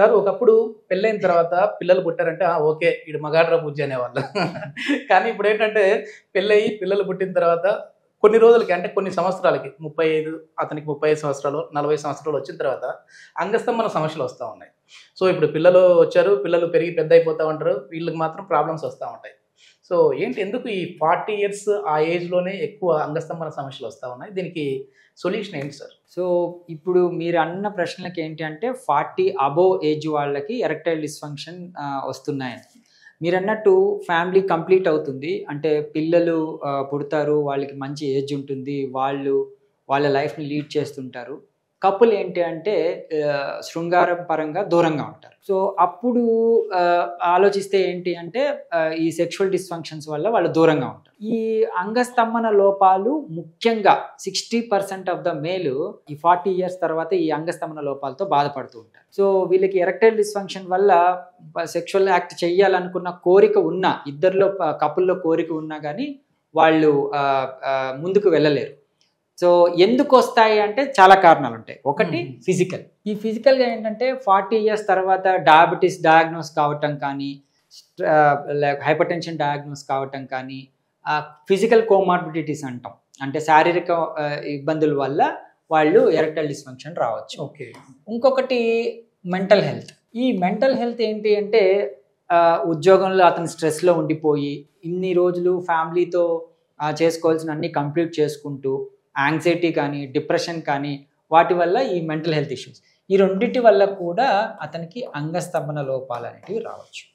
Sir ఒకప్పుడు పెళ్ళైన తర్వాత పిల్లలు పుట్టారంటే ఓకే ఈడు మగాడ్రా బుజ్జి అనేవాళ్ళు. కానీ ఇప్పుడేంటంటే పెళ్ళయ్యి పిల్లలు పుట్టిన తర్వాత కొన్ని రోజులకి అంటే కొన్ని సంవత్సరాలకి 35 అతనికి 35 సంవత్సరాలు, 40 సంవత్సరాలు వచ్చిన తర్వాత అంగస్తంభన సమస్యలు వస్తా ఉన్నాయి. సో ఇప్పుడు పిల్లలు వచ్చారు, పిల్లలు పెరిగి పెద్దయిపోతా ఉంటారు. వీళ్ళకి మాత్రం ప్రాబ్లమ్స్ వస్తా ఉంటాయి. సో ఏంటి ఎందుకు ఈ 40 ఇయర్స్ ఆ ఏజ్‌లోనే ఎక్కువ అంగస్తంభన సమస్యలు వస్తా ఉన్నాయి? దీనికి సొల్యూషన్ ఏంటి సార్? సో ఇప్పుడు మీరు అన్న ప్రశ్నలకి ఏంటి అంటే 40 అబోవ్ ఏజ్ వాళ్ళకి ఎరెక్టైల్ డిస్ఫంక్షన్ వస్తున్నాయని. మీరన్నట్టు ఫ్యామిలీ కంప్లీట్ అవుతుంది. అంటే పిల్లలు పుడతారు, వాళ్ళకి మంచి ఏజ్ ఉంటుంది, వాళ్ళ లైఫ్‌ని లీడ్ చేస్తుంటారు. కపుల్ ఏంటి అంటే శృంగారం పరంగా దూరంగా ఉంటారు. సో అప్పుడు ఆలోచిస్తే ఏంటి అంటే ఈ సెక్షువల్ డిస్ఫంక్షన్స్ వల్ల వాళ్ళు దూరంగా ఉంటారు. ఈ అంగస్తంభన లోపాలు ముఖ్యంగా 60% ఆఫ్ ద మేల్ ఈ 40 ఇయర్స్ తర్వాత ఈ అంగస్తంభన లోపాలతో బాధపడుతూ ఉంటారు. సో వీళ్ళకి ఎరెక్టైల్ డిస్ఫంక్షన్ వల్ల సెక్షువల్ యాక్ట్ చేయాలనుకున్న కోరిక ఉన్నా, ఇద్దరిలో కపుల్లో కోరిక ఉన్నా కానీ వాళ్ళు ముందుకు వెళ్ళలేరు. సో ఎందుకు వస్తాయి అంటే చాలా కారణాలు ఉంటాయి. ఒకటి ఫిజికల్. ఈ ఫిజికల్గా ఏంటంటే 40 ఇయర్స్ తర్వాత డయాబెటీస్ డయాగ్నోస్ కావటం కానీ, హైపర్ టెన్షన్ డయాగ్నోస్ కావటం కానీ, ఫిజికల్ కోమార్బిడిటీస్ అంటాం, అంటే శారీరక ఇబ్బందుల వల్ల వాళ్ళు ఎరెక్టైల్ డిస్ఫంక్షన్ రావచ్చు. ఓకే. ఇంకొకటి మెంటల్ హెల్త్. ఈ మెంటల్ హెల్త్ ఏంటి అంటే ఉద్యోగంలో అతను స్ట్రెస్లో ఉండిపోయి ఇన్ని రోజులు ఫ్యామిలీతో చేసుకోవాల్సిన అన్ని కంప్లీట్ చేసుకుంటూ యాంగ్జైటీ కానీ, డిప్రెషన్ కానీ, వాటి వల్ల ఈ మెంటల్ హెల్త్ ఇష్యూస్, ఈ రెండింటి వల్ల కూడా అతనికి అంగస్తంభన లోపాలు అనేటివి రావచ్చు.